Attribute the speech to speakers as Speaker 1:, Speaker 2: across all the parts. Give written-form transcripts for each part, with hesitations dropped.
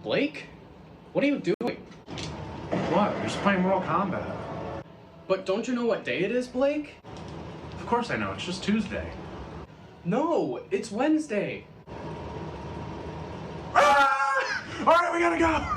Speaker 1: Blake? What are you doing?
Speaker 2: What? We're just playing Mortal Kombat.
Speaker 1: But don't you know what day it is, Blake?
Speaker 2: Of course I know, it's just Tuesday.
Speaker 1: No, it's Wednesday.
Speaker 2: Ah! Alright, we gotta go!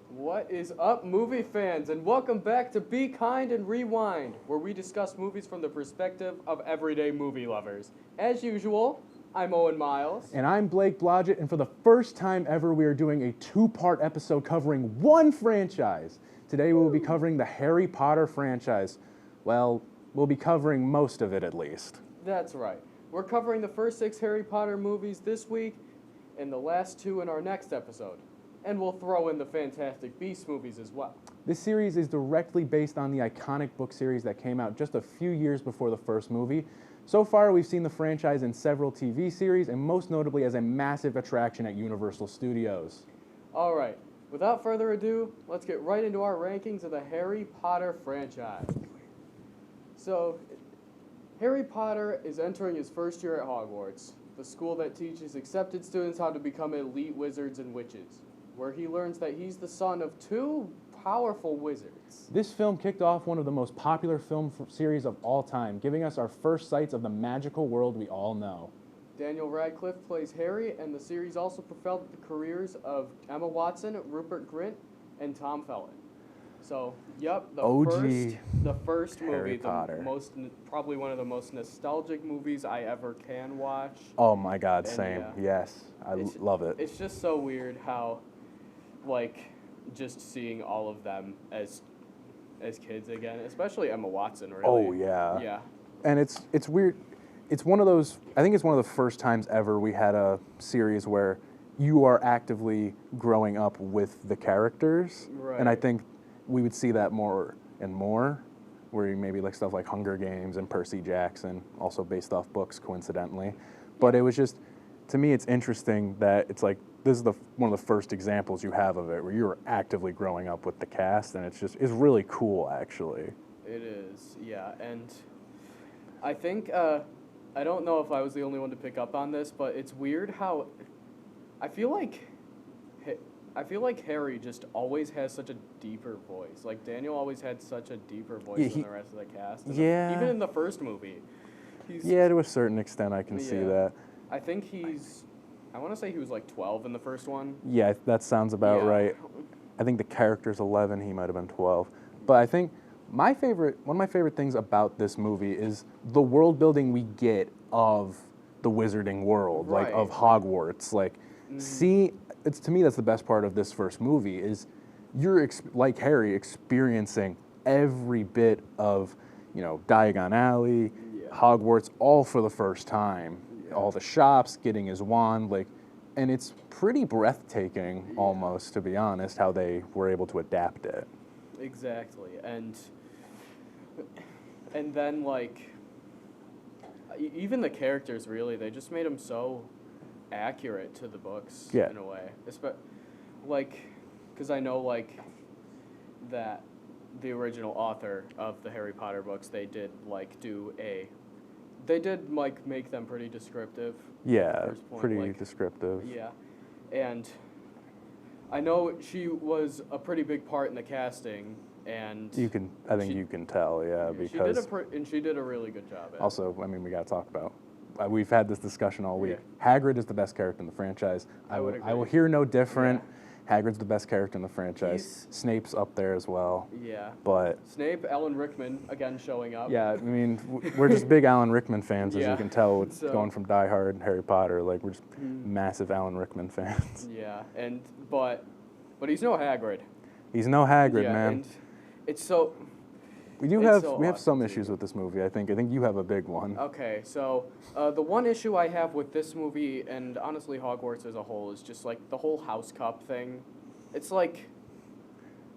Speaker 3: What is up, movie fans, and welcome back to Be Kind and Rewind, where we discuss movies from the perspective of everyday movie lovers. As usual, I'm Owen Miles.
Speaker 4: And I'm Blake Blodgett, and for the first time ever, we are doing a two-part episode covering one franchise. Today we will be covering the Harry Potter franchise. Well, we'll be covering most of it at least.
Speaker 3: That's right. We're covering the first 6 Harry Potter movies this week, and the last 2 in our next episode. And we'll throw in the Fantastic Beasts movies as well.
Speaker 4: This series is directly based on the iconic book series that came out just a few years before the first movie. So far, we've seen the franchise in several TV series, and most notably as a massive attraction at Universal Studios.
Speaker 3: All right, without further ado, let's get right into our rankings of the Harry Potter franchise. So, Harry Potter is entering his first year at Hogwarts, the school that teaches accepted students how to become elite wizards and witches, where he learns that he's the son of 2 powerful wizards.
Speaker 4: This film kicked off one of the most popular film series of all time, giving us our first sights of the magical world we all know.
Speaker 3: Daniel Radcliffe plays Harry, and the series also propelled the careers of Emma Watson, Rupert Grint, and Tom Felton. So, yep, the first movie, probably one of the most nostalgic movies I ever can watch.
Speaker 4: Oh my God,
Speaker 3: And,
Speaker 4: same.
Speaker 3: yeah.
Speaker 4: Yes, I love it.
Speaker 3: It's just so weird how, like, just seeing all of them as kids again, especially Emma Watson, really.
Speaker 4: Oh, yeah.
Speaker 3: Yeah.
Speaker 4: And it's weird. It's one of those, I think it's one of the first times ever we had a series where you are actively growing up with the characters.
Speaker 3: Right.
Speaker 4: And I think we would see that more and more, where you maybe like stuff like Hunger Games and Percy Jackson, also based off books, coincidentally. But it was just, to me, it's interesting that it's like, this is one of the first examples you have of it, where you're actively growing up with the cast, and it's really cool, actually.
Speaker 3: It is, yeah. And I think, I don't know if I was the only one to pick up on this, but it's weird how I feel like Harry just always has such a deeper voice. Like, Daniel always had such a deeper voice than the rest of the cast. Even in the first movie.
Speaker 4: Yeah, to a certain extent, I can see that.
Speaker 3: I think I want to say he was like 12 in the first one.
Speaker 4: Yeah, that sounds about right. I think the character's 11, he might have been 12. But I think one of my favorite things about this movie is the world building we get of the wizarding world, like of Hogwarts. Like, to me, that's the best part of this first movie is you're, like Harry, experiencing every bit of, Diagon Alley, Hogwarts, all for the first time. All the shops, getting his wand, and it's pretty breathtaking, almost, to be honest, how they were able to adapt it.
Speaker 3: Exactly, and then, like, even the characters, really, they just made them so accurate to the books, in a way. Because I know, like, that the original author of the Harry Potter books, they did, make them pretty descriptive.
Speaker 4: Yeah, pretty descriptive.
Speaker 3: Yeah, and I know she was a pretty big part in the casting, and
Speaker 4: I think you can tell, because
Speaker 3: she did a really good job at it.
Speaker 4: Also, I mean, we got to talk about. We've had this discussion all week.
Speaker 3: Yeah.
Speaker 4: Hagrid is the best character in the franchise.
Speaker 3: I
Speaker 4: will hear no different.
Speaker 3: Yeah.
Speaker 4: Hagrid's the best character in the franchise. Snape's up there as well.
Speaker 3: Yeah.
Speaker 4: But
Speaker 3: Snape, Alan Rickman, again showing up.
Speaker 4: Yeah, I mean, we're just big Alan Rickman fans, as you can tell, going from Die Hard and Harry Potter. Like, we're just massive Alan Rickman fans.
Speaker 3: Yeah, but he's no Hagrid.
Speaker 4: He's no Hagrid, man.
Speaker 3: And it's so.
Speaker 4: We have some issues with this movie. I think you have a big one.
Speaker 3: Okay, so the one issue I have with this movie, and honestly Hogwarts as a whole, is just like the whole House Cup thing. It's like,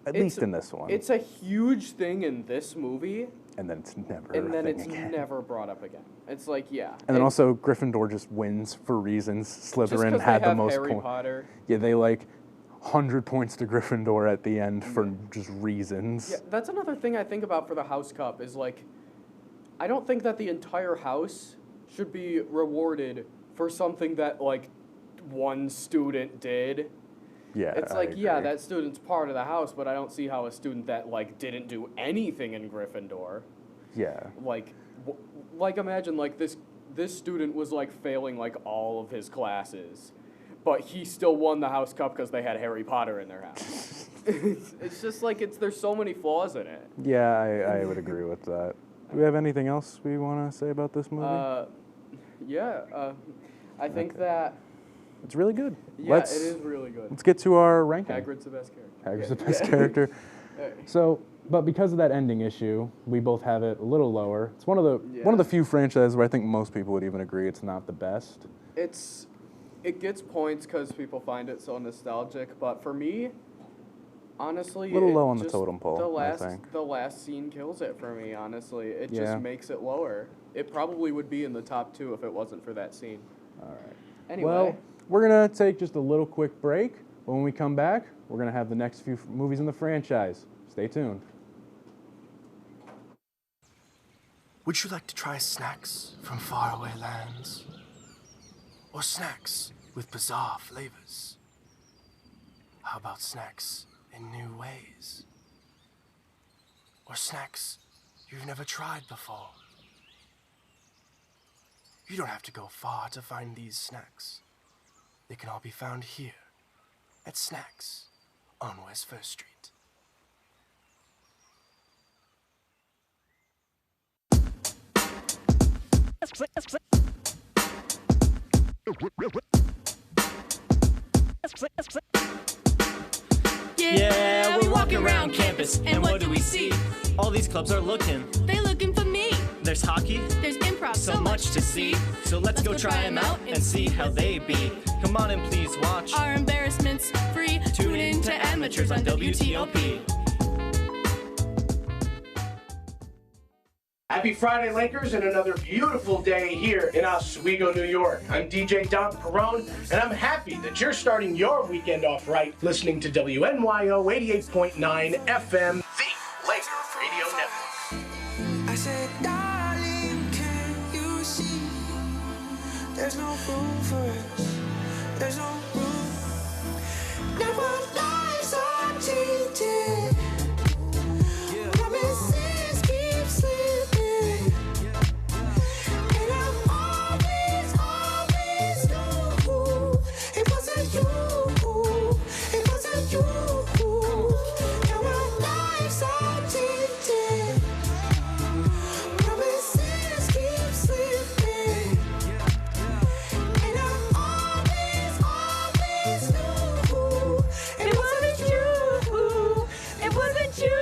Speaker 4: at least in this one,
Speaker 3: it's a huge thing in this movie,
Speaker 4: and then it's never.
Speaker 3: And then it's never brought up again. It's like, yeah.
Speaker 4: And then also Gryffindor just wins for reasons. Slytherin had the most
Speaker 3: points. Harry Potter.
Speaker 4: Yeah, they 100 points to Gryffindor at the end for just reasons.
Speaker 3: Yeah, that's another thing I think about for the House Cup is I don't think that the entire house should be rewarded for something that, like, one student did.
Speaker 4: Yeah,
Speaker 3: It's
Speaker 4: I
Speaker 3: like, yeah,
Speaker 4: agree.
Speaker 3: that student's part of the house, but I don't see how a student that, like, didn't do anything in Gryffindor,
Speaker 4: Yeah.
Speaker 3: like, like imagine, like, this student was, like, failing, like, all of his classes, but he still won the house cup because they had Harry Potter in their house. It's just like, there's so many flaws in it.
Speaker 4: Yeah, I would agree with that. Do we have anything else we want to say about this movie?
Speaker 3: I think
Speaker 4: Okay.
Speaker 3: that,
Speaker 4: It's really good.
Speaker 3: yeah, it is really good.
Speaker 4: Let's get to our ranking.
Speaker 3: Hagrid's the best character.
Speaker 4: Hagrid's
Speaker 3: Yeah.
Speaker 4: the best character.
Speaker 3: Hey.
Speaker 4: So, but because of that ending issue, we both have it a little lower. It's one of the few franchises where I think most people would even agree it's not the best.
Speaker 3: It gets points because people find it so nostalgic, but for me, honestly,
Speaker 4: A little
Speaker 3: it
Speaker 4: low on the
Speaker 3: just-
Speaker 4: totem pole,
Speaker 3: The
Speaker 4: I
Speaker 3: last,
Speaker 4: think.
Speaker 3: the last scene kills it for me. Honestly, it
Speaker 4: Yeah.
Speaker 3: just makes it lower. It probably would be in the top 2 if it wasn't for that scene.
Speaker 4: All right.
Speaker 3: Anyway,
Speaker 4: Well, we're going to take just a little quick break. When we come back, we're going to have the next few movies in the franchise. Stay tuned.
Speaker 5: Would you like to try snacks from faraway lands? Or snacks with bizarre flavors? How about snacks in new ways? Or snacks you've never tried before? You don't have to go far to find these snacks. They can all be found here at Snacks on West First Street.
Speaker 6: Yeah, we're walking around campus, and what do we see? All these clubs are looking.
Speaker 7: They looking for me.
Speaker 6: There's hockey,
Speaker 7: There's improv,
Speaker 6: so much to see. So let's go try them out and see how they be. Come on and please watch.
Speaker 7: Our embarrassments free.
Speaker 6: Tune in to Amateurs on WTOP.
Speaker 8: Happy Friday, Lakers, and another beautiful day here in Oswego, New York. I'm DJ Don Perone, and I'm happy that you're starting your weekend off right listening to WNYO 88.9 FM, the Laker Radio Network.
Speaker 9: I said, darling, can you see? There's no room for us. There's no room. Now our lives are changing. Promises keep slipping. And I always knew it wasn't you. It wasn't you. Now our lives are changing. Promises keep slipping. And I always knew it wasn't you. It wasn't you.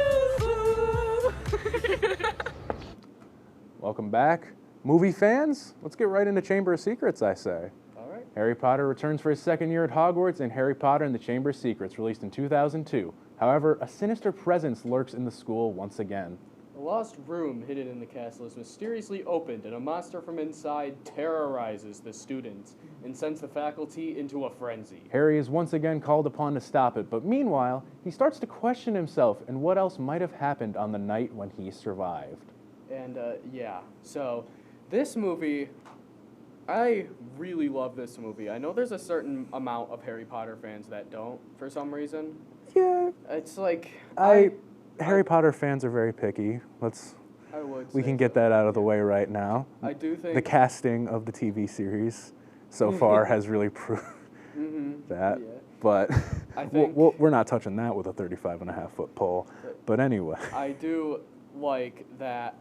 Speaker 4: Welcome back. Movie fans, let's get right into Chamber of Secrets, I say.
Speaker 3: all right.
Speaker 4: Harry Potter returns for his second year at Hogwarts in Harry Potter and the Chamber of Secrets, released in 2002. However, a sinister presence lurks in the school once again.
Speaker 3: A lost room hidden in the castle is mysteriously opened, and a monster from inside terrorizes the students and sends the faculty into a frenzy.
Speaker 4: Harry is once again called upon to stop it, but meanwhile, he starts to question himself and what else might have happened on the night when he survived.
Speaker 3: And yeah, so this movie, I really love this movie. I know there's a certain amount of Harry Potter fans that don't for some reason.
Speaker 4: Yeah,
Speaker 3: It's like
Speaker 4: Harry Potter fans are very picky.
Speaker 3: I would
Speaker 4: We
Speaker 3: say
Speaker 4: can get
Speaker 3: so.
Speaker 4: that out of the way right now.
Speaker 3: I do think
Speaker 4: The casting of the TV series so far has really proved that.
Speaker 3: Yeah.
Speaker 4: But
Speaker 3: I think-
Speaker 4: we're not touching that with a 35.5-foot pole. But anyway,
Speaker 3: I do like that.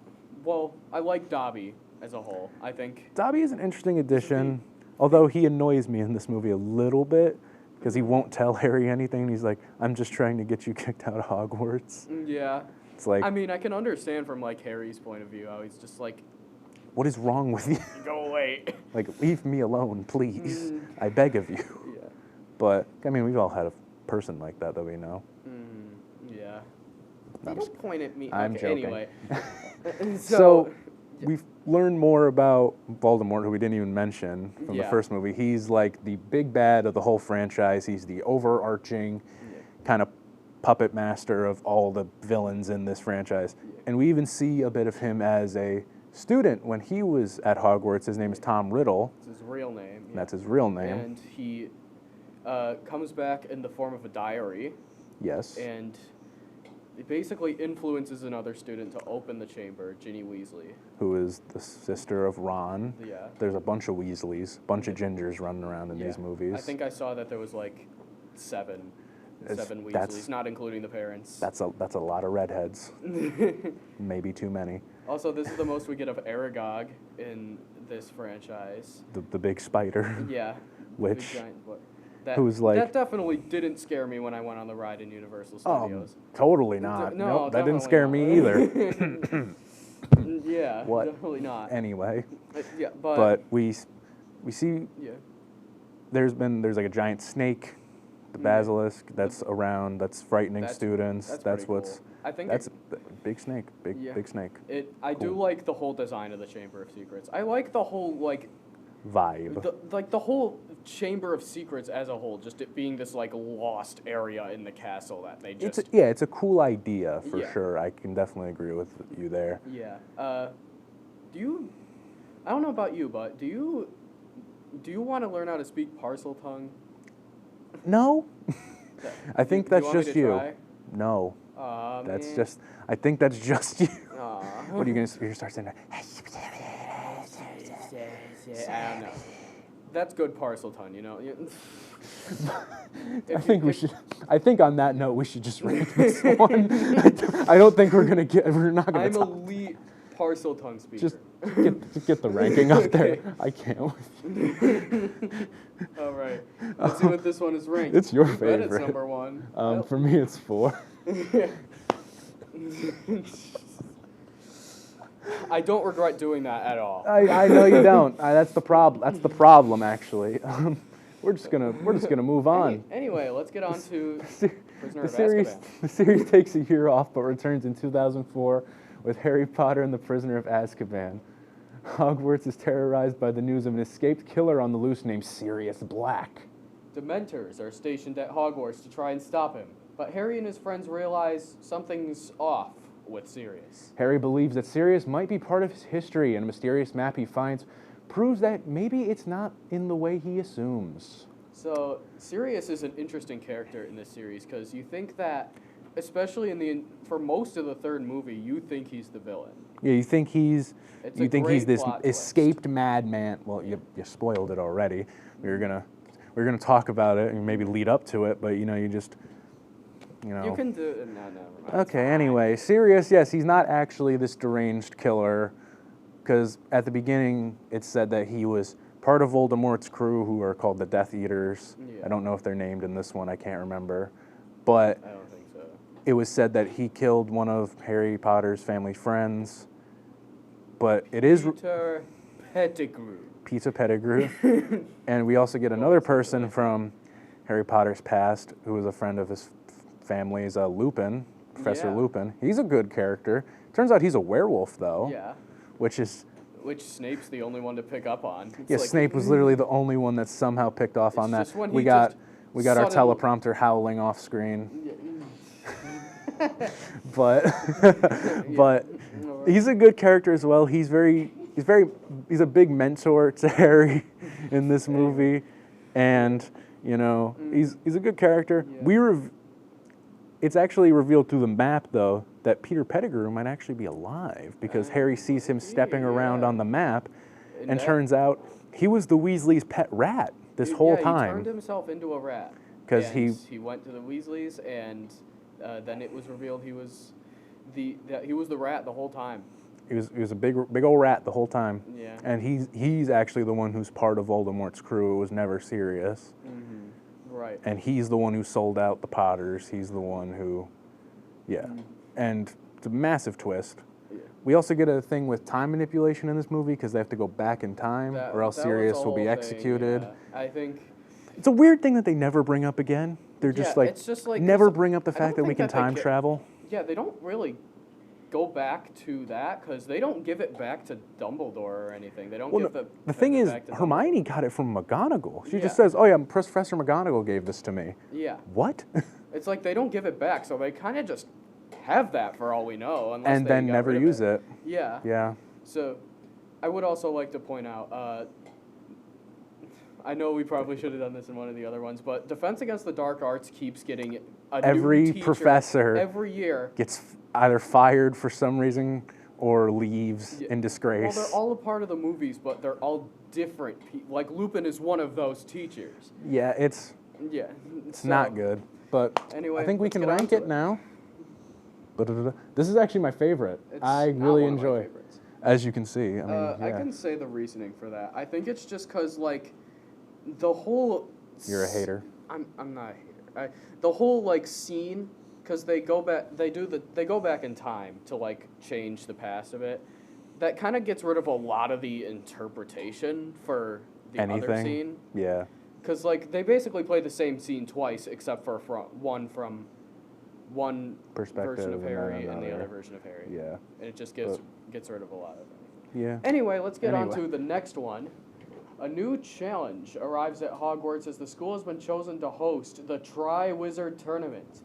Speaker 3: Well, I like Dobby as a whole. I think
Speaker 4: Dobby is an interesting addition, although he annoys me in this movie a little bit because he won't tell Harry anything. He's like, I'm just trying to get you kicked out of Hogwarts.
Speaker 3: yeah.
Speaker 4: It's like,
Speaker 3: I mean, I can understand from like Harry's point of view how he's just like,
Speaker 4: what is wrong with you?
Speaker 3: go away.
Speaker 4: Like, leave me alone, please. I beg of you.
Speaker 3: Yeah.
Speaker 4: But, I mean, we've all had a person like that we know.
Speaker 3: Yeah.
Speaker 4: I'm
Speaker 3: Don't point at me.
Speaker 4: I'm
Speaker 3: okay,
Speaker 4: joking.
Speaker 3: Anyway.
Speaker 4: So, we've learned more about Voldemort, who we didn't even mention from the
Speaker 3: Yeah.
Speaker 4: first movie. He's like the big bad of the whole franchise. He's the overarching kind of puppet master of all the villains in this franchise. And we even see a bit of him as a student when he was at Hogwarts. His name is Tom Riddle.
Speaker 3: It's his real name. Yeah.
Speaker 4: That's his real name.
Speaker 3: And he comes back in the form of a diary.
Speaker 4: Yes.
Speaker 3: And it basically influences another student to open the chamber, Ginny Weasley.
Speaker 4: Who is the sister of Ron.
Speaker 3: Yeah.
Speaker 4: There's a bunch of Weasleys, bunch of Gingers running around in these movies.
Speaker 3: I think I saw that there was like seven Weasleys,
Speaker 4: that's-
Speaker 3: not including the parents.
Speaker 4: That's a lot of redheads. Maybe too many.
Speaker 3: Also, this is the most we get of Aragog in this franchise.
Speaker 4: The big spider.
Speaker 3: Yeah.
Speaker 4: Which,
Speaker 3: big giant, that,
Speaker 4: who's like...
Speaker 3: That definitely didn't scare me when I went on the ride in Universal Studios.
Speaker 4: Totally not.
Speaker 3: No,
Speaker 4: nope, that didn't
Speaker 3: definitely
Speaker 4: scare
Speaker 3: not.
Speaker 4: me either.
Speaker 3: Yeah,
Speaker 4: What?
Speaker 3: definitely not.
Speaker 4: Anyway.
Speaker 3: Yeah, but...
Speaker 4: But we see...
Speaker 3: Yeah.
Speaker 4: There's like a giant snake, the basilisk, that's around, that's frightening students. That's
Speaker 3: pretty
Speaker 4: what's...
Speaker 3: cool. I think
Speaker 4: that's a big snake, big snake.
Speaker 3: I do like the whole design of the Chamber of Secrets. I like the whole, like...
Speaker 4: Vibe.
Speaker 3: The whole Chamber of Secrets as a whole, just it being this, like, lost area in the castle that they just...
Speaker 4: It's a cool idea, for
Speaker 3: Yeah.
Speaker 4: sure. I can definitely agree with you there.
Speaker 3: Yeah. Do you... I don't know about you, but do you want to learn how to speak parcel tongue?
Speaker 4: No. I think that's
Speaker 3: want me
Speaker 4: just
Speaker 3: to
Speaker 4: you.
Speaker 3: try?
Speaker 4: No. That's
Speaker 3: Man.
Speaker 4: just... I think that's just you.
Speaker 3: Aw.
Speaker 4: What are you going to start saying?
Speaker 3: I don't know. That's good parcel tongue, you know?
Speaker 4: I think on that note, we should just rank this one. I don't think we're not gonna
Speaker 3: I'm
Speaker 4: talk.
Speaker 3: elite parcel tongue speaker.
Speaker 4: Just get the ranking up there.
Speaker 3: Okay.
Speaker 4: I can't with you.
Speaker 3: All right. Let's see what this one is ranked.
Speaker 4: It's your
Speaker 3: I bet
Speaker 4: favorite.
Speaker 3: it's number one.
Speaker 4: For me, it's 4.
Speaker 3: I don't regret doing that at all.
Speaker 4: I know you don't. That's the problem. That's the problem, actually. We're just gonna move on.
Speaker 3: Anyway, let's get on to Prisoner
Speaker 4: The
Speaker 3: of
Speaker 4: series
Speaker 3: Azkaban.
Speaker 4: the series takes a year off, but returns in 2004 with Harry Potter and the Prisoner of Azkaban. Hogwarts is terrorized by the news of an escaped killer on the loose named Sirius Black.
Speaker 3: Dementors are stationed at Hogwarts to try and stop him, but Harry and his friends realize something's off with Sirius.
Speaker 4: Harry believes that Sirius might be part of his history, and a mysterious map he finds proves that maybe it's not in the way he assumes.
Speaker 3: So Sirius is an interesting character in this series because you think that, especially for most of the third movie, you think he's the villain.
Speaker 4: Yeah, you think he's
Speaker 3: great
Speaker 4: this
Speaker 3: plot twist.
Speaker 4: escaped madman. Well, you spoiled it already. We were gonna talk about it and maybe lead up to it, but you
Speaker 3: You can do it. No, never mind.
Speaker 4: Okay, anyway, Sirius, yes, he's not actually this deranged killer, because at the beginning it said that he was part of Voldemort's crew, who are called the Death Eaters.
Speaker 3: Yeah.
Speaker 4: I don't know if they're named in this one, I can't remember. But
Speaker 3: I don't think so.
Speaker 4: it was said that he killed one of Harry Potter's family friends. But it is...
Speaker 3: Peter Pettigrew.
Speaker 4: Peter Pettigrew. And we also get another person from Harry Potter's past, who was a friend of his family's, Lupin, Professor
Speaker 3: Yeah.
Speaker 4: Lupin. He's a good character. Turns out he's a werewolf, though.
Speaker 3: Yeah.
Speaker 4: Which
Speaker 3: Snape's the only one to pick up on. It's
Speaker 4: yeah,
Speaker 3: like,
Speaker 4: Snape was literally the only one that somehow picked off on that.
Speaker 3: just when
Speaker 4: We
Speaker 3: he
Speaker 4: got
Speaker 3: just
Speaker 4: our
Speaker 3: suddenly-
Speaker 4: teleprompter howling off screen. But but he's a good character as well. He's a big mentor to Harry in this movie, and he's a good character.
Speaker 3: Yeah.
Speaker 4: It's actually revealed through the map though that Peter Pettigrew might actually be alive because Harry sees him stepping around on the map, and
Speaker 3: that-
Speaker 4: turns out he was the Weasley's pet rat this whole
Speaker 3: He
Speaker 4: time.
Speaker 3: turned himself into a rat.
Speaker 4: 'Cause
Speaker 3: And he went to the Weasleys, and then it was revealed he was the rat the whole time.
Speaker 4: He was a big old rat the whole time.
Speaker 3: Yeah.
Speaker 4: And he's actually the one who's part of Voldemort's crew. It was never Sirius.
Speaker 3: Mm-hmm. Right.
Speaker 4: And he's the one who sold out the Potters. He's the one who, yeah. And it's a massive twist.
Speaker 3: Yeah.
Speaker 4: We also get a thing with time manipulation in this movie because they have to go back in time, or else
Speaker 3: that was
Speaker 4: Sirius
Speaker 3: the
Speaker 4: will be
Speaker 3: whole thing,
Speaker 4: executed.
Speaker 3: yeah. I think.
Speaker 4: It's a weird thing that they never bring up again. They're
Speaker 3: Yeah,
Speaker 4: just like,
Speaker 3: it's just like
Speaker 4: never
Speaker 3: there's-
Speaker 4: bring up the
Speaker 3: I
Speaker 4: fact
Speaker 3: don't
Speaker 4: that we
Speaker 3: think
Speaker 4: can
Speaker 3: that they
Speaker 4: time
Speaker 3: get-
Speaker 4: travel.
Speaker 3: Yeah, they don't really go back to that because they don't give it back to Dumbledore or anything. They don't
Speaker 4: Well,
Speaker 3: give
Speaker 4: the thing is,
Speaker 3: back to
Speaker 4: Hermione got it from McGonagall. She
Speaker 3: Yeah.
Speaker 4: just says, "Oh yeah, Professor McGonagall gave this to me."
Speaker 3: Yeah.
Speaker 4: What?
Speaker 3: It's like they don't give it back, so they kind of just have that for all we know. Unless
Speaker 4: And
Speaker 3: they
Speaker 4: then
Speaker 3: got
Speaker 4: never
Speaker 3: rid of
Speaker 4: use it.
Speaker 3: Yeah.
Speaker 4: Yeah.
Speaker 3: So, I would also like to point out, I know we probably should have done this in one of the other ones, but Defense Against the Dark Arts keeps getting a
Speaker 4: Every
Speaker 3: new teacher
Speaker 4: professor
Speaker 3: every year.
Speaker 4: gets either fired for some reason or leaves in disgrace.
Speaker 3: Well, they're all a part of the movies, but they're all different people. Like, Lupin is one of those teachers.
Speaker 4: Yeah, it's
Speaker 3: It's
Speaker 4: not good. But
Speaker 3: Anyway,
Speaker 4: I think we
Speaker 3: let's
Speaker 4: can
Speaker 3: get
Speaker 4: rank
Speaker 3: onto
Speaker 4: it now. This is actually my favorite. I
Speaker 3: not
Speaker 4: really
Speaker 3: one of my
Speaker 4: enjoy,
Speaker 3: favorites.
Speaker 4: as you can see. I mean,
Speaker 3: I
Speaker 4: yeah.
Speaker 3: can say the reasoning for that. I think it's just because, like, the whole...
Speaker 4: You're a hater.
Speaker 3: I'm not a hater. The whole, like, scene, because they go back, they go back in time to, like, change the past of it. That kind of gets rid of a lot of the interpretation for the other scene.
Speaker 4: Yeah.
Speaker 3: Because, like, they basically play the same scene twice, except for one
Speaker 4: Perspective
Speaker 3: version of
Speaker 4: and then
Speaker 3: Harry and the
Speaker 4: another.
Speaker 3: other version of Harry.
Speaker 4: Yeah.
Speaker 3: And it just gets rid of a lot of it.
Speaker 4: Yeah.
Speaker 3: Anyway, let's get on to the next one. A new challenge arrives at Hogwarts as the school has been chosen to host the Tri-Wizard Tournament.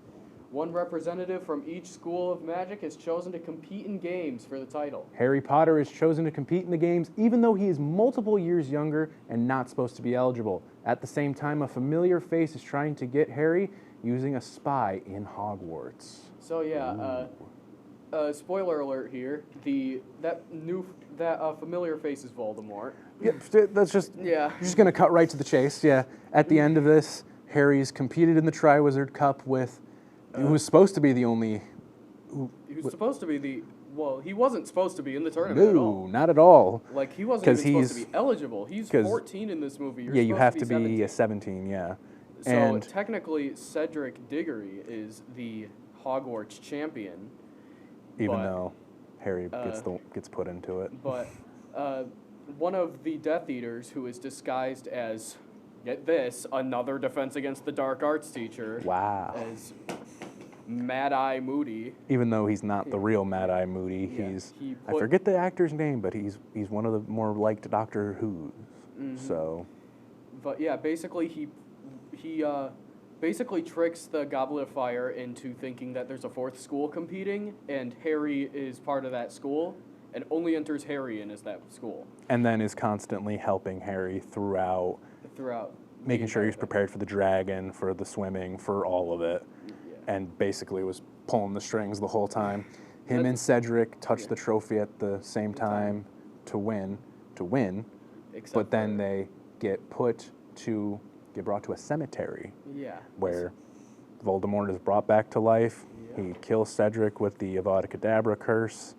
Speaker 3: One representative from each school of magic is chosen to compete in games for the title.
Speaker 4: Harry Potter is chosen to compete in the games even though he is multiple years younger and not supposed to be eligible. At the same time, a familiar face is trying to get Harry using a spy in Hogwarts.
Speaker 3: So yeah, spoiler alert here. That familiar face is Voldemort.
Speaker 4: Yep, that's just
Speaker 3: Yeah.
Speaker 4: You're just gonna cut right to the chase. Yeah. At the end of this, Harry's competed in the Triwizard Cup with who was supposed to be the only.
Speaker 3: He was supposed to be he wasn't supposed to be in the tournament at all.
Speaker 4: No, not at all.
Speaker 3: Like, he wasn't even supposed to be eligible. He's
Speaker 4: 'cause-
Speaker 3: 14 in this movie. You're
Speaker 4: Yeah, you
Speaker 3: supposed
Speaker 4: have
Speaker 3: to
Speaker 4: to be 17. Yeah.
Speaker 3: So
Speaker 4: And
Speaker 3: technically, Cedric Diggory is the Hogwarts champion.
Speaker 4: even
Speaker 3: but,
Speaker 4: though Harry gets put into it.
Speaker 3: But one of the Death Eaters, who is disguised as, get this, another Defense Against the Dark Arts teacher.
Speaker 4: Wow.
Speaker 3: As Mad-Eye Moody.
Speaker 4: Even though he's not the real Mad-Eye Moody, I forget the actor's name, but he's one of the more liked Doctor Who's.
Speaker 3: Mm-hmm.
Speaker 4: So.
Speaker 3: But yeah, basically he basically tricks the Goblet of Fire into thinking that there's a fourth school competing, and Harry is part of that school, and only enters Harry in as that school.
Speaker 4: And then is constantly helping Harry throughout. Making sure he's prepared for the dragon, for the swimming, for all of it. Yeah. And basically was pulling the strings the whole time. Him and Cedric touch the trophy at the same time to win.
Speaker 3: Except
Speaker 4: but then they get brought to a cemetery.
Speaker 3: Yeah.
Speaker 4: Where Voldemort is brought back to life. Yeah. He kills Cedric with the Avada Kedavra curse.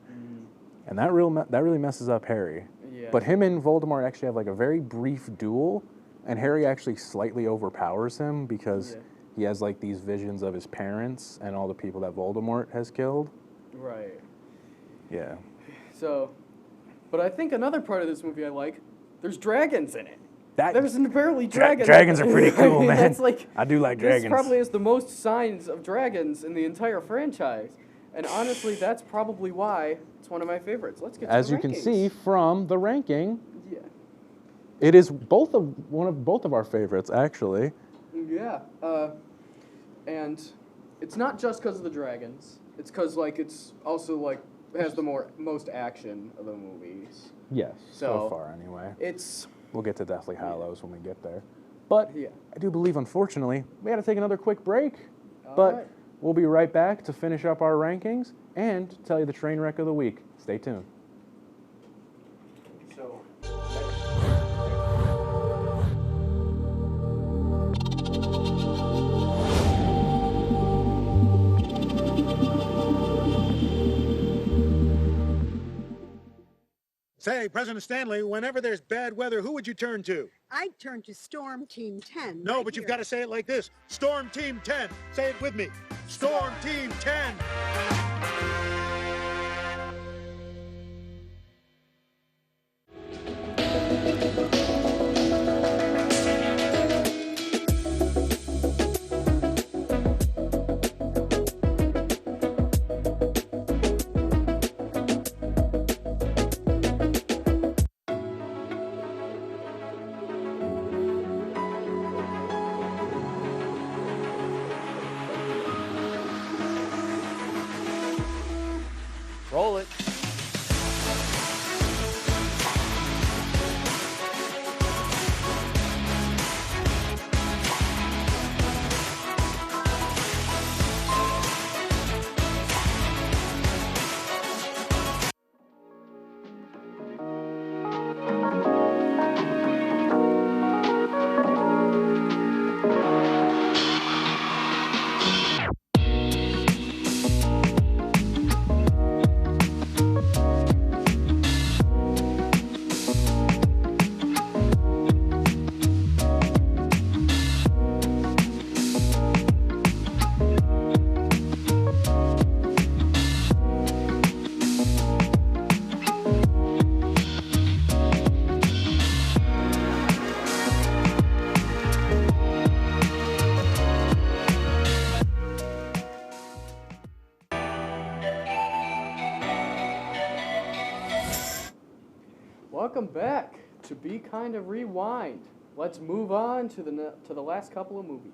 Speaker 4: And that really messes up Harry.
Speaker 3: Yeah.
Speaker 4: But him and Voldemort actually have like a very brief duel, and Harry actually slightly overpowers him because he has like these visions of his parents and all the people that Voldemort has killed.
Speaker 3: Right.
Speaker 4: Yeah.
Speaker 3: So, but I think another part of this movie I like, there's dragons in it. There's barely dragons.
Speaker 4: Dragons are pretty cool, man.
Speaker 3: That's like,
Speaker 4: I do like dragons.
Speaker 3: This probably has the most signs of dragons in the entire franchise. And honestly, that's probably why it's one of my favorites. Let's get to
Speaker 4: As
Speaker 3: the
Speaker 4: you can
Speaker 3: rankings.
Speaker 4: see from the ranking,
Speaker 3: Yeah.
Speaker 4: it is one of both of our favorites, actually.
Speaker 3: Yeah. And it's not just because of the dragons. It's because, like, it's also, like, has the most action of the movies.
Speaker 4: Yes, so far anyway. We'll get to Deathly Hallows when we get there. But I do believe, unfortunately, we got to take another quick break. But we'll be right back to finish up our rankings and tell you the train wreck of the week. Stay tuned.
Speaker 10: Say, President Stanley, whenever there's bad weather, who would you turn to?
Speaker 11: I'd turn to Storm Team 10.
Speaker 10: No, but you've got to say it like this. Storm Team 10. Say it with me. Storm Team 10.
Speaker 3: Welcome back to Be Kind of Rewind. Let's move on to the last couple of movies.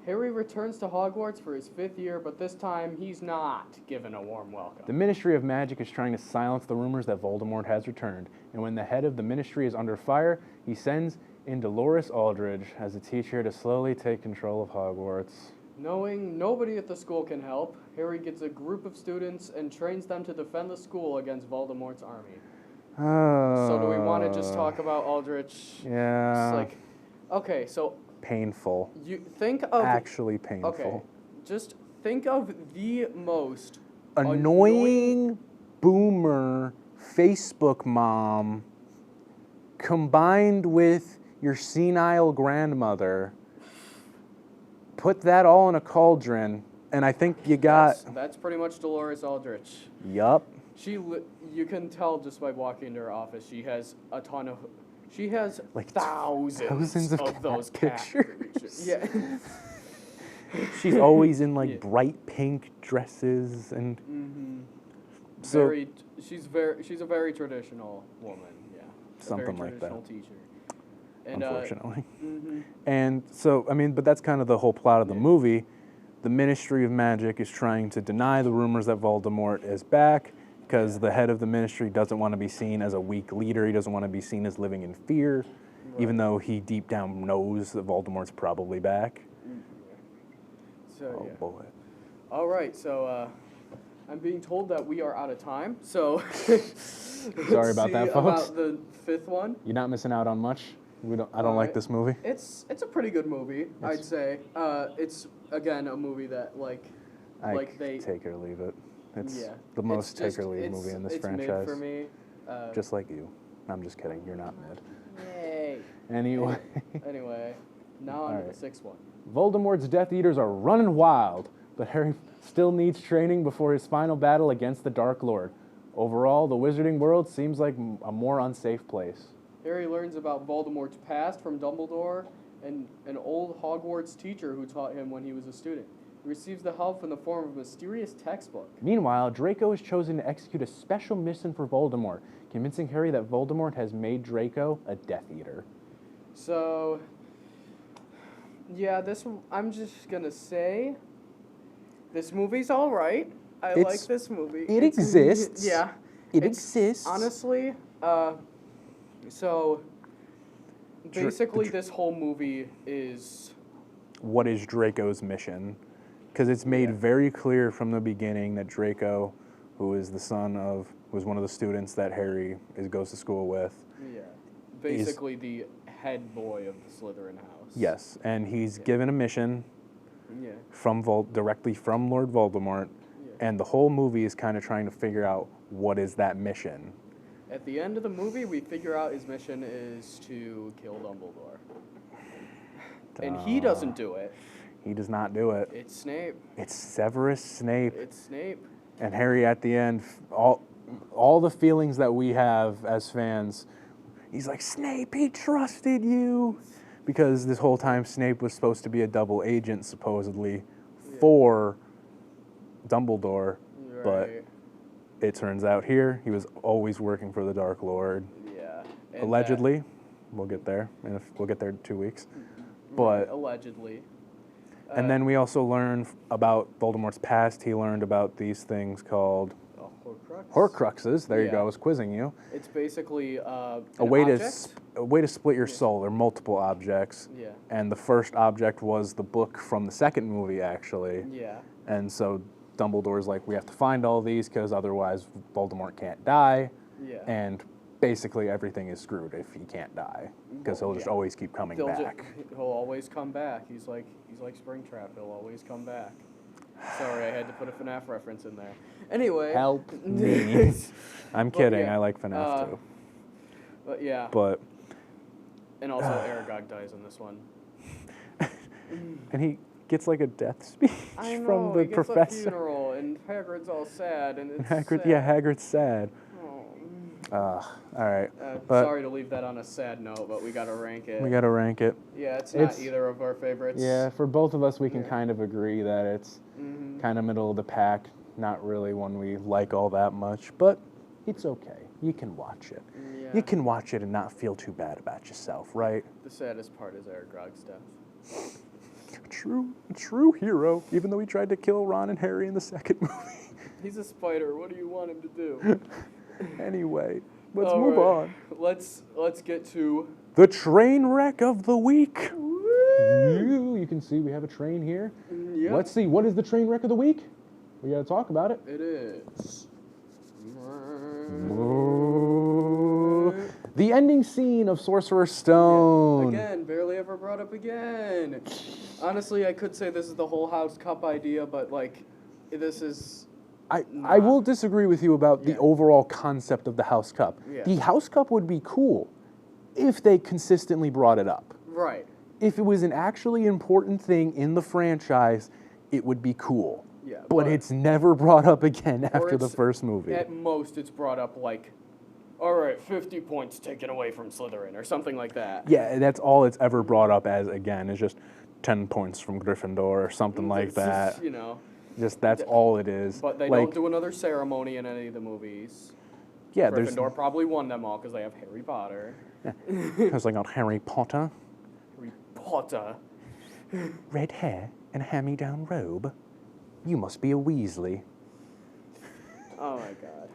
Speaker 3: Harry returns to Hogwarts for his 5th year, but this time he's not given a warm welcome.
Speaker 4: The Ministry of Magic is trying to silence the rumors that Voldemort has returned, and when the head of the Ministry is under fire, he sends in Dolores Umbridge as a teacher to slowly take control of Hogwarts.
Speaker 3: Knowing nobody at the school can help, Harry gets a group of students and trains them to defend the school against Voldemort's army. So do we want to just talk about Umbridge?
Speaker 4: Yeah.
Speaker 3: It's like, okay, so
Speaker 4: painful.
Speaker 3: you think of
Speaker 4: Actually painful.
Speaker 3: Okay, just think of the most
Speaker 4: annoying boomer Facebook mom combined with your senile grandmother. Put that all in a cauldron, and I think you got...
Speaker 3: That's pretty much Dolores Umbridge.
Speaker 4: Yup.
Speaker 3: You can tell just by walking into her office, she has a ton of... She has like thousands of those cat pictures. Yeah.
Speaker 4: She's always in like bright pink dresses and... So
Speaker 3: she's a very traditional woman, yeah.
Speaker 4: Something like that.
Speaker 3: Teacher. And,
Speaker 4: unfortunately. And so, I mean, but that's kind of the whole plot of the movie. The Ministry of Magic is trying to deny the rumors that Voldemort is back because the head of the ministry doesn't want to be seen as a weak leader. He doesn't want to be seen as living in fear, even though he deep down knows that Voldemort's probably back.
Speaker 3: So,
Speaker 4: oh, boy.
Speaker 3: All right, so I'm being told that we are out of time, so...
Speaker 4: Sorry about that, folks.
Speaker 3: About the 5th one.
Speaker 4: You're not missing out on much. I don't like this movie.
Speaker 3: It's a pretty good movie, I'd say. It's, again, a movie that,
Speaker 4: take it or leave it. It's the most take or leave movie in this franchise.
Speaker 3: Mid for me.
Speaker 4: Just like you. I'm just kidding. You're not mid.
Speaker 3: Yay.
Speaker 4: Anyway.
Speaker 3: Now on to the 6th one.
Speaker 4: Voldemort's Death Eaters are running wild, but Harry still needs training before his final battle against the Dark Lord. Overall, the wizarding world seems like a more unsafe place.
Speaker 3: Harry learns about Voldemort's past from Dumbledore and an old Hogwarts teacher who taught him when he was a student. He receives the help in the form of a mysterious textbook.
Speaker 4: Meanwhile, Draco is chosen to execute a special mission for Voldemort, convincing Harry that Voldemort has made Draco a Death Eater.
Speaker 3: So, yeah, I'm just gonna say, this movie's all right. I like this movie.
Speaker 4: It exists.
Speaker 3: Yeah.
Speaker 4: It exists.
Speaker 3: Honestly, so basically this whole movie is...
Speaker 4: What is Draco's mission? Because it's made very clear from the beginning that Draco, who is the son of, who's one of the students that Harry goes to school with.
Speaker 3: Yeah. Basically the head boy of the Slytherin house.
Speaker 4: Yes, and he's given a mission from directly from Lord Voldemort, and the whole movie is kind of trying to figure out what is that mission.
Speaker 3: At the end of the movie, we figure out his mission is to kill Dumbledore. And he doesn't do it.
Speaker 4: He does not do it.
Speaker 3: It's Snape.
Speaker 4: It's Severus Snape.
Speaker 3: It's Snape.
Speaker 4: And Harry, at the end, all the feelings that we have as fans, he's like, Snape, he trusted you. Because this whole time, Snape was supposed to be a double agent, supposedly, for Dumbledore.
Speaker 3: Right.
Speaker 4: But it turns out here, he was always working for the Dark Lord.
Speaker 3: Yeah.
Speaker 4: Allegedly. We'll get there. And we'll get there in 2 weeks. But
Speaker 3: allegedly.
Speaker 4: And then we also learn about Voldemort's past. He learned about these things called Horcruxes. There you go. I was quizzing you.
Speaker 3: It's basically a
Speaker 4: way to split your soul. There are multiple objects.
Speaker 3: Yeah.
Speaker 4: And the first object was the book from the second movie, actually.
Speaker 3: Yeah.
Speaker 4: And so Dumbledore's like, we have to find all these because otherwise Voldemort can't die.
Speaker 3: Yeah.
Speaker 4: And basically everything is screwed if he can't die because he'll just always keep coming back.
Speaker 3: He'll always come back. He's like Springtrap. He'll always come back. Sorry, I had to put a FNAF reference in there. Anyway.
Speaker 4: Help me. I'm kidding.
Speaker 3: Yeah,
Speaker 4: I like FNAF too.
Speaker 3: But yeah.
Speaker 4: But.
Speaker 3: And also Aragog dies in this one.
Speaker 4: And he gets like a death speech from the professor.
Speaker 3: A funeral, and Hagrid's all sad, and it's
Speaker 4: Hagrid,
Speaker 3: sad.
Speaker 4: Yeah, Hagrid's sad. All right.
Speaker 3: Sorry to leave that on a sad note, but we gotta rank it.
Speaker 4: We gotta rank it.
Speaker 3: Yeah, it's not either of our favorites.
Speaker 4: Yeah, for both of us, we can kind of agree that it's kind of middle of the pack. Not really one we like all that much, but it's okay. You can watch it.
Speaker 3: Yeah.
Speaker 4: You can watch it and not feel too bad about yourself, right?
Speaker 3: The saddest part is Eric Grog's death.
Speaker 4: True hero, even though he tried to kill Ron and Harry in the second movie.
Speaker 3: He's a spider. What do you want him to do?
Speaker 4: Anyway, let's
Speaker 3: All
Speaker 4: move
Speaker 3: right.
Speaker 4: on.
Speaker 3: Let's get to
Speaker 4: The train wreck of the week. You can see we have a train here.
Speaker 3: Yep.
Speaker 4: Let's see, what is the train wreck of the week? We gotta talk about it.
Speaker 3: It is.
Speaker 4: The ending scene of Sorcerer's Stone.
Speaker 3: Yeah. Again, barely ever brought up again. Honestly, I could say this is the whole House Cup idea, but like, this is.
Speaker 4: I will disagree with you about the overall concept of the House Cup.
Speaker 3: Yeah.
Speaker 4: The House Cup would be cool if they consistently brought it up.
Speaker 3: Right.
Speaker 4: If it was an actually important thing in the franchise, it would be cool.
Speaker 3: Yeah,
Speaker 4: but it's never brought up again after the
Speaker 3: it's-
Speaker 4: first movie.
Speaker 3: At most, it's brought up like, all right, 50 points taken away from Slytherin or something like that.
Speaker 4: Yeah, that's all it's ever brought up as, again, is just 10 points from Gryffindor or something like
Speaker 3: It's
Speaker 4: that.
Speaker 3: just, you know.
Speaker 4: Just that's all it is.
Speaker 3: But they
Speaker 4: like,
Speaker 3: don't do another ceremony in any of the movies.
Speaker 4: Yeah,
Speaker 3: Gryffindor probably won them all because they have Harry Potter.
Speaker 4: Because they got Harry Potter.
Speaker 3: Harry Potter.
Speaker 4: Red hair and a hand-me-down robe. You must be a Weasley.
Speaker 3: Oh my God,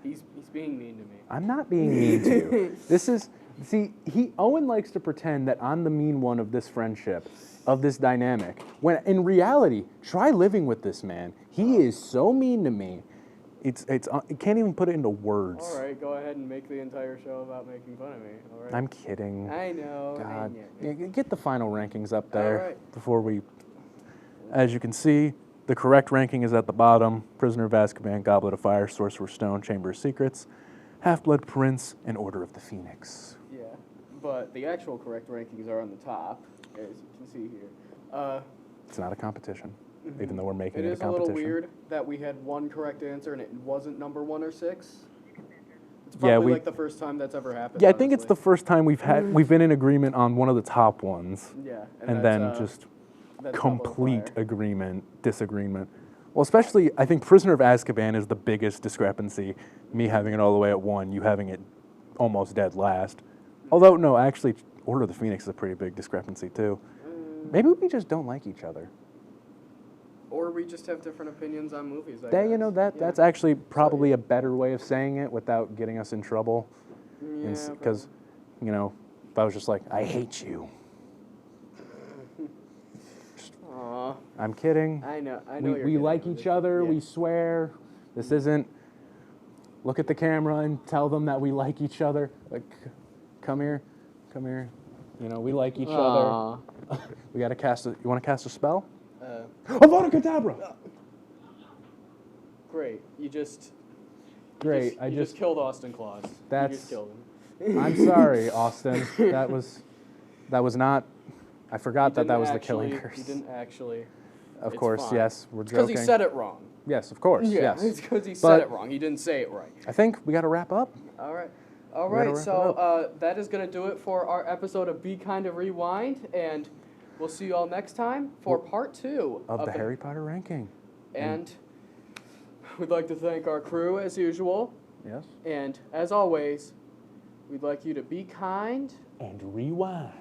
Speaker 3: he's being mean to me.
Speaker 4: I'm not being mean to you. This is, see, Owen likes to pretend that I'm the mean one of this friendship, of this dynamic. When in reality, try living with this man. He is so mean to me. You can't even put it into words.
Speaker 3: All right, go ahead and make the entire show about making fun of me. All right.
Speaker 4: I'm kidding.
Speaker 3: I know.
Speaker 4: God,
Speaker 3: I know.
Speaker 4: get the final rankings up there
Speaker 3: All right.
Speaker 4: before we. As you can see, the correct ranking is at the bottom: Prisoner of Azkaban, Goblet of Fire, Sorcerer's Stone, Chamber of Secrets, Half-Blood Prince, and Order of the Phoenix.
Speaker 3: Yeah, but the actual correct rankings are on the top, as you can see here.
Speaker 4: It's not a competition, even though we're making
Speaker 3: It
Speaker 4: it a
Speaker 3: is a
Speaker 4: competition.
Speaker 3: little weird that we had one correct answer and it wasn't number 1 or 6. It's
Speaker 4: Yeah,
Speaker 3: probably like the first time that's ever happened.
Speaker 4: Yeah, I think it's
Speaker 3: honestly.
Speaker 4: the first time we've been in agreement on one of the top ones.
Speaker 3: Yeah,
Speaker 4: and
Speaker 3: and
Speaker 4: then
Speaker 3: that's,
Speaker 4: just
Speaker 3: that's
Speaker 4: complete disagreement. Well, especially, I think Prisoner of Azkaban is the biggest discrepancy. Me having it all the way at 1, you having it almost dead last. Although, no, actually, Order of the Phoenix is a pretty big discrepancy, too. Maybe we just don't like each other.
Speaker 3: Or we just have different opinions on movies. I
Speaker 4: That, you know,
Speaker 3: guess.
Speaker 4: that's actually probably a better way of saying it without getting us in trouble.
Speaker 3: Yeah,
Speaker 4: Because, you know, if I was just like, I hate you.
Speaker 3: Aw.
Speaker 4: I'm kidding.
Speaker 3: I know you're
Speaker 4: We
Speaker 3: kidding
Speaker 4: like
Speaker 3: with
Speaker 4: each
Speaker 3: it.
Speaker 4: other.
Speaker 3: Yeah.
Speaker 4: We swear. This isn't. Look at the camera and tell them that we like each other. Like, come here. You know, we like each other. We gotta cast. You want to cast a spell? Avada Kedavra.
Speaker 3: Great. You just
Speaker 4: Great.
Speaker 3: killed Austin Claus. You
Speaker 4: That's-
Speaker 3: just killed him.
Speaker 4: I'm sorry, Austin. That was not. I forgot that was the killing
Speaker 3: He
Speaker 4: curse.
Speaker 3: didn't actually.
Speaker 4: Of
Speaker 3: It's
Speaker 4: course,
Speaker 3: fine.
Speaker 4: yes. We're
Speaker 3: It's because
Speaker 4: joking.
Speaker 3: he said it wrong.
Speaker 4: Yes, of course.
Speaker 3: Yeah,
Speaker 4: yes.
Speaker 3: it's because he
Speaker 4: But
Speaker 3: said it wrong. He didn't say it right.
Speaker 4: I think we got to wrap up.
Speaker 3: All right.
Speaker 4: We gotta
Speaker 3: Right,
Speaker 4: wrap
Speaker 3: so that is going to do it for our episode of Be Kind of Rewind, and we'll see you all next time for part 2
Speaker 4: Of the Harry Potter ranking.
Speaker 3: And we'd like to thank our crew as usual.
Speaker 4: Yes.
Speaker 3: And as always, we'd like you to be kind
Speaker 4: And rewind.